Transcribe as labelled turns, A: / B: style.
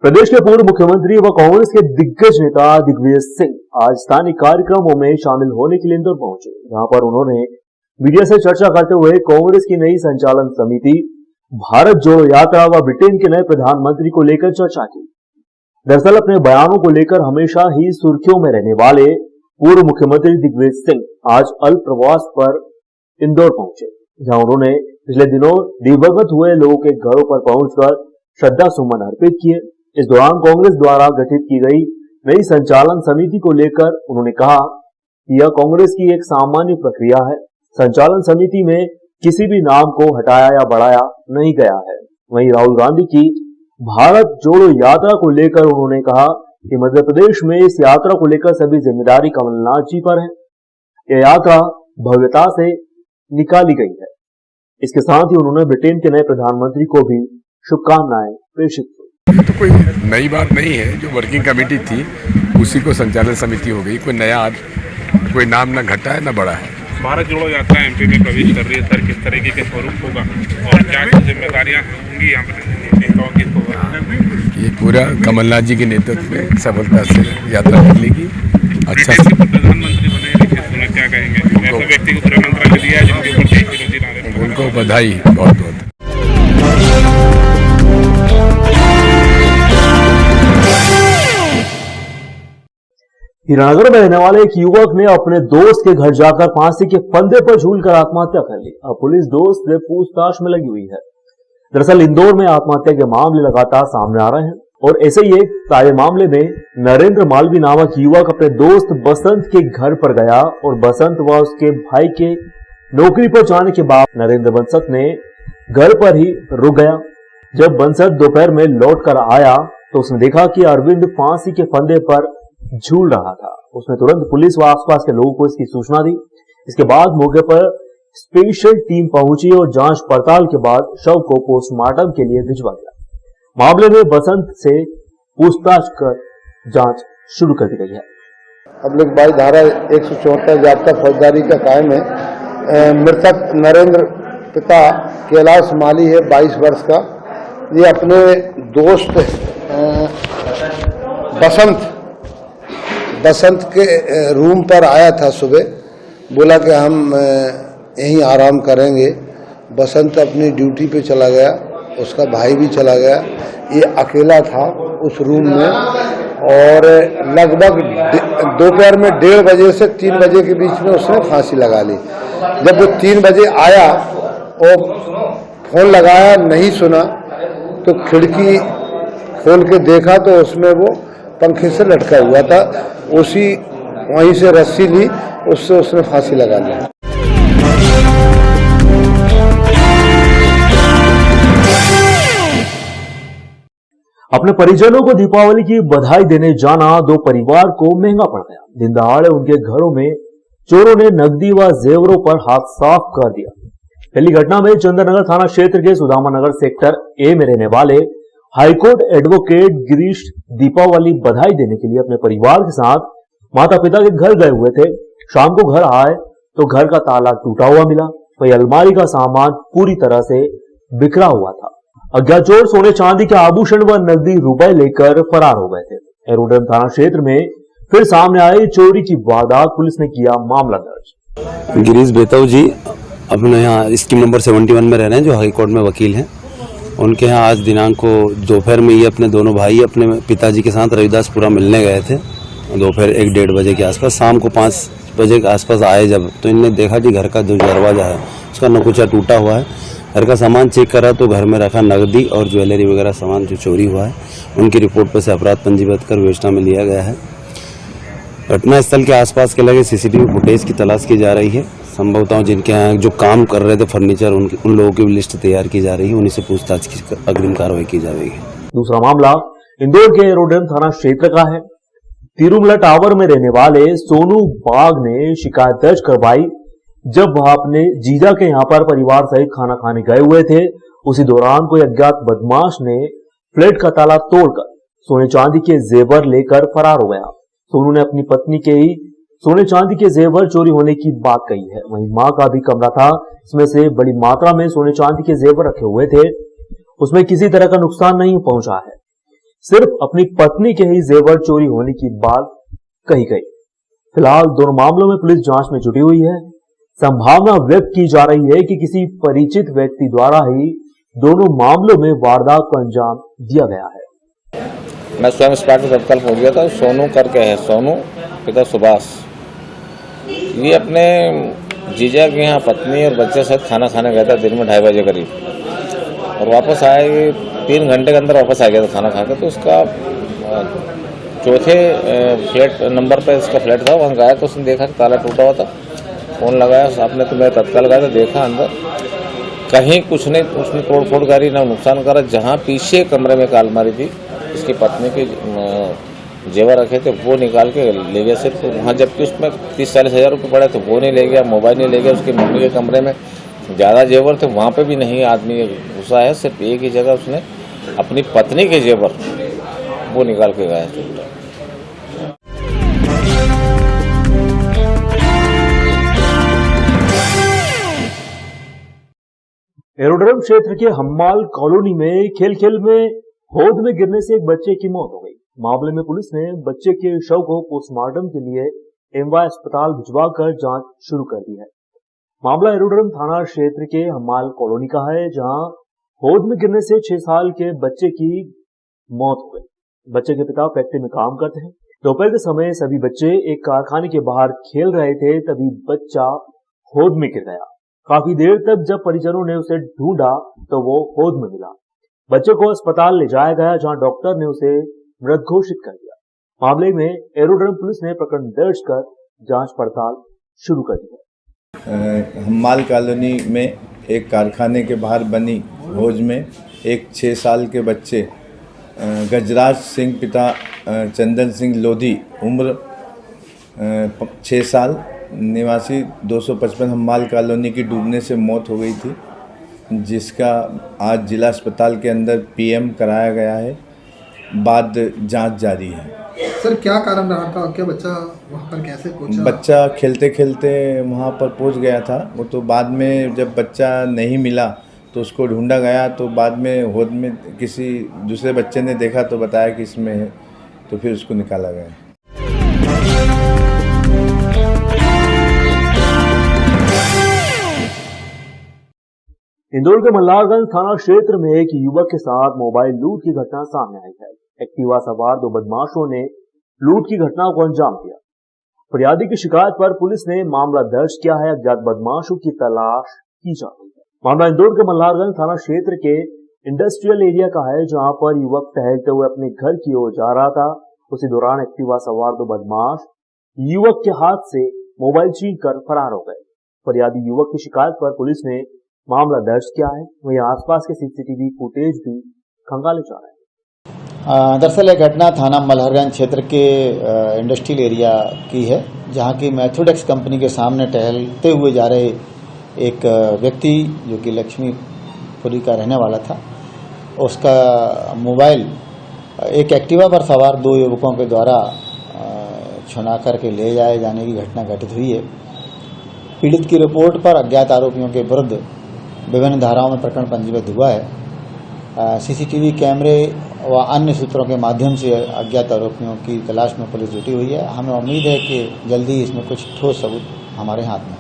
A: प्रदेश के पूर्व मुख्यमंत्री व कांग्रेस के दिग्गज नेता दिग्विजय सिंह आज स्थानीय कार्यक्रमों में शामिल होने के लिए इंदौर पहुंचे, जहां पर उन्होंने मीडिया से चर्चा करते हुए कांग्रेस की नई संचालन समिति, भारत जोड़ो यात्रा व ब्रिटेन के नए प्रधानमंत्री को लेकर चर्चा की। दरअसल अपने बयानों को लेकर हमेशा ही सुर्खियों में रहने वाले पूर्व मुख्यमंत्री दिग्विजय सिंह आज अल्प प्रवास पर इंदौर पहुंचे, जहां उन्होंने पिछले दिनों दिवंगत हुए लोगों के घरों पर पहुंचकर श्रद्धा सुमन अर्पित किए। इस दौरान कांग्रेस द्वारा गठित की गई नई संचालन समिति को लेकर उन्होंने कहा कि यह कांग्रेस की एक सामान्य प्रक्रिया है। संचालन समिति में किसी भी नाम को हटाया या बढ़ाया नहीं गया है। वहीं राहुल गांधी की भारत जोड़ो यात्रा को लेकर उन्होंने कहा कि मध्य प्रदेश में इस यात्रा को लेकर सभी जिम्मेदारी कमलनाथ जी पर है। यह यात्रा भव्यता से निकाली गई है। इसके साथ ही उन्होंने ब्रिटेन के नए प्रधानमंत्री को भी शुभकामनाएं प्रेषित की।
B: तो कोई नई बात नहीं है, जो वर्किंग कमेटी थी उसी को संचालन समिति हो गई। कोई नया कोई नाम ना घटा है ना बढ़ा है।
C: भारत जोड़ो यात्रा एमपी में प्रवेश कर रही है सर, किस तरीके के स्वरूप होगा और क्या जिम्मेदारियां होंगी यहाँ पर?
B: ये पूरा कमलनाथ जी के नेतृत्व में सफलता से यात्रा निकलेगी। अच्छा से
C: प्रधानमंत्री बने, क्या कहेंगे? ऐसे व्यक्ति को पूरा मंत्रालय दिया है जिनके ऊपर देश विरोधी नारे,
B: उनको बधाई बहुत बहुत।
A: हीरानगर में रहने वाले एक युवक ने अपने दोस्त के घर जाकर फांसी के फंदे पर झूलकर आत्महत्या कर ली। अब पुलिस दोस्त से पूछताछ में लगी हुई है। दरअसल इंदौर में आत्महत्या के मामले लगातार सामने आ रहे हैं और ऐसे ही एक ताजे मामले में नरेंद्र मालवी नामक युवक अपने दोस्त बसंत के घर पर गया और बसंत व उसके भाई के नौकरी पर जाने के बाद नरेंद्र बसंत ने घर पर ही रुक गया। जब बसंत दोपहर में लौट कर आया तो उसने देखा कि अरविंद फांसी के फंदे पर झूल रहा था। उसने तुरंत पुलिस व आसपास के लोगों को इसकी सूचना दी। इसके बाद मौके पर स्पेशल टीम पहुंची और जांच पड़ताल के बाद शव को पोस्टमार्टम के लिए भिजवा दिया। मामले में बसंत से पूछताछ कर जांच शुरू कर दी गई है।
D: पब्लिक 22 धारा 174 जाब्ता फौजदारी का कायम है। मृतक नरेंद्र पिता कैलाश माली है, 22 वर्ष का। ये अपने दोस्त बसंत के रूम पर आया था सुबह, बोला कि हम यहीं आराम करेंगे। बसंत अपनी ड्यूटी पे चला गया, उसका भाई भी चला गया। ये अकेला था उस रूम में और लगभग दोपहर में 1:30 बजे से 3 बजे के बीच में उसने फांसी लगा ली। जब वो 3 बजे आया और फोन लगाया, नहीं सुना, तो खिड़की खोल के देखा तो उसमें वो पंखे से लटका हुआ था। उसी वहीं से रस्सी ली, उससे उसने फांसी लगा ली।
A: अपने परिजनों को दीपावली की बधाई देने जाना दो परिवार को महंगा पड़ गया। दिन दहाड़े उनके घरों में चोरों ने नकदी व जेवरों पर हाथ साफ कर दिया। पहली घटना में चंद्रनगर थाना क्षेत्र के सुदामा नगर सेक्टर ए में रहने वाले हाईकोर्ट एडवोकेट गिरीश दीपावली बधाई देने के लिए अपने परिवार के साथ माता पिता के घर गए हुए थे। शाम को घर आए तो घर का ताला टूटा हुआ मिला। वही अलमारी का सामान पूरी तरह से बिखरा हुआ था। अज्ञात चोर सोने चांदी के आभूषण व नकदी रुपए लेकर फरार हो गए थे। एरोड्रम थाना क्षेत्र में फिर सामने आई चोरी की वारदात, पुलिस ने किया मामला दर्ज।
E: गिरीश बेताऊ जी अपने यहाँ स्कीम नंबर 71 में रह रहे हैं, जो हाई कोर्ट में वकील हैं। उनके यहाँ आज दिनांक को दोपहर में ये अपने दोनों भाई अपने पिताजी के साथ रविदासपुरा मिलने गए थे। दोपहर 1-1:30 बजे के आसपास। शाम को 5 बजे के आसपास आए जब, तो इनने देखा कि घर का जो दरवाजा है उसका नकुचा टूटा हुआ है। घर का सामान चेक करा तो घर में रखा नकदी और ज्वेलरी वगैरह सामान जो चोरी हुआ है, उनकी रिपोर्ट पर से अपराध पंजीबद्ध कर विवेचना में लिया गया है। घटनास्थल के आसपास के लगे सीसीटीवी फुटेज की तलाश की जा रही है। संभवतः जिनके यहाँ जो काम कर रहे थे फर्नीचर, उन लोगों की लिस्ट तैयार की जा रही है। उन्हीं से पूछताछ की अग्रिम कार्रवाई की जा रही है।
A: दूसरा मामला इंदौर के एरोड्रम थाना क्षेत्र का है। तिरुमला टावर में रहने वाले सोनू बाग ने शिकायत दर्ज करवाई। जब वह अपने जीजा के यहाँ पर परिवार सहित खाना खाने गए हुए थे, उसी दौरान कोई अज्ञात बदमाश ने फ्लैट का ताला तोड़कर सोने चांदी के जेवर लेकर फरार हो गया। सोनू ने अपनी पत्नी के ही सोने चांदी के जेवर चोरी होने की बात कही है। वहीं मां का भी कमरा था, इसमें से बड़ी मात्रा में सोने चांदी के जेवर रखे हुए थे। उसमें किसी तरह का नुकसान नहीं पहुंचा है। सिर्फ अपनी पत्नी के ही जेवर चोरी होने की बात कही गई। फिलहाल दोनों मामलों में पुलिस जांच में जुटी हुई है। संभावना व्यक्त की जा रही है कि किसी परिचित व्यक्ति द्वारा ही दोनों मामलों में वारदात को अंजाम दिया गया है।
F: मैं स्वयं स्पॉट पर तत्काल पहुंच गया था। सोनू करके है, सोनू पिता सुभाष, ये अपने जीजा के यहाँ पत्नी और बच्चे साथ खाना खाने गया था दिन में 2:30 बजे करीब, और वापस आए 3 घंटे के अंदर वापस आ गया था खाना खा के। तो उसका चौथे फ्लैट नंबर पे इसका फ्लैट था, वहाँ गया तो उसने देखा कि ताला टूटा हुआ था। फ़ोन लगाया आपने, तो मैं तत्काल गया था, देखा अंदर कहीं कुछ नहीं, उसने तोड़ फोड़ करी ना नुकसान करा। जहाँ पीछे कमरे में एक अलमारी थी, इसकी पत्नी के जेवर रखे थे, वो निकाल के ले गया सिर्फ वहाँ, जबकि उसमें 30-40 हज़ार रुपये पड़े थे, वो नहीं ले गया। मोबाइल नहीं ले गया। उसकी मम्मी के कमरे में ज़्यादा जेवर थे, वहाँ पे भी नहीं आदमी घुसा है। सिर्फ एक ही जगह उसने अपनी पत्नी के जेवर वो निकाल के गया है।
A: एरोड्रम क्षेत्र के हम्माल कॉलोनी में खेल में होद में गिरने से एक बच्चे की मौत हो गई। मामले में पुलिस ने बच्चे के शव को पोस्टमार्टम के लिए एमवाय अस्पताल भिजवाकर जांच शुरू कर दी है। मामला एरोड्रम थाना क्षेत्र के हम्माल कॉलोनी का है, जहां होद में गिरने से 6 साल के बच्चे की मौत हो गई। बच्चे के पिता फैक्ट्री में काम करते हैं। दोपहर के समय सभी बच्चे एक कारखाने के बाहर खेल रहे थे, तभी बच्चा होद में गिर गया। काफी देर तक जब परिजनों ने उसे ढूंढा तो वो होद में मिला। बच्चे को अस्पताल ले जाया गया, जहां डॉक्टर ने उसे मृत घोषित कर दिया। मामले में एरोड्रम पुलिस ने प्रकरण दर्ज कर जांच पड़ताल शुरू कर दी है।
G: हम्माल कॉलोनी में एक कारखाने के बाहर बनी होज में एक 6 साल के बच्चे गजराज सिंह पिता चंदन सिंह लोधी उम्र 6 साल निवासी 255 हम्माल कॉलोनी की डूबने से मौत हो गई थी, जिसका आज जिला अस्पताल के अंदर पीएम कराया गया है। बाद जांच जारी है।
H: सर क्या कारण रहा था? क्या बच्चा वहाँ पर कैसे पहुँचा?
G: बच्चा खेलते खेलते वहाँ पर पहुँच गया था। वो तो बाद में जब बच्चा नहीं मिला तो उसको ढूंढा गया, तो बाद में होद में किसी दूसरे बच्चे ने देखा तो बताया कि इसमें है, तो फिर उसको निकाला गया।
A: इंदौर के मल्हारगंज थाना क्षेत्र में एक युवक के साथ मोबाइल लूट की घटना सामने आई है। एक्टिवा सवार 2 बदमाशों ने लूट की घटना को अंजाम दिया। फरियादी की शिकायत पर पुलिस ने मामला दर्ज किया है। अज्ञात बदमाशों की तलाश की जा रही है। मामला इंदौर के मल्हारगंज थाना क्षेत्र के इंडस्ट्रियल एरिया का है, जहां पर युवक टहलते हुए अपने घर की ओर जा रहा था। उसी दौरान एक्टिवा सवार 2 बदमाश युवक के हाथ से मोबाइल छीन कर फरार हो गए। फरियादी युवक की शिकायत पर पुलिस ने मामला दर्ज किया है। वहीं आसपास के सीसीटीवी फुटेज भी खंगाले जा रहे हैं।
I: दरअसल यह घटना थाना मल्हारगंज क्षेत्र के इंडस्ट्रियल एरिया की है, जहां की मैथोडेक्स कंपनी के सामने टहलते हुए जा रहे एक व्यक्ति जो कि लक्ष्मीपुरी का रहने वाला था, उसका मोबाइल एक एक्टिवा पर सवार 2 युवकों के द्वारा छुना करके ले जाए जाने की घटना घटित हुई है। पीड़ित की रिपोर्ट पर अज्ञात आरोपियों के विरुद्ध विभिन्न धाराओं में प्रकरण पंजीबद्ध हुआ है। सीसीटीवी कैमरे व अन्य सूत्रों के माध्यम से अज्ञात आरोपियों की तलाश में पुलिस जुटी हुई है। हमें उम्मीद है कि जल्दी इसमें कुछ ठोस सबूत हमारे हाथ में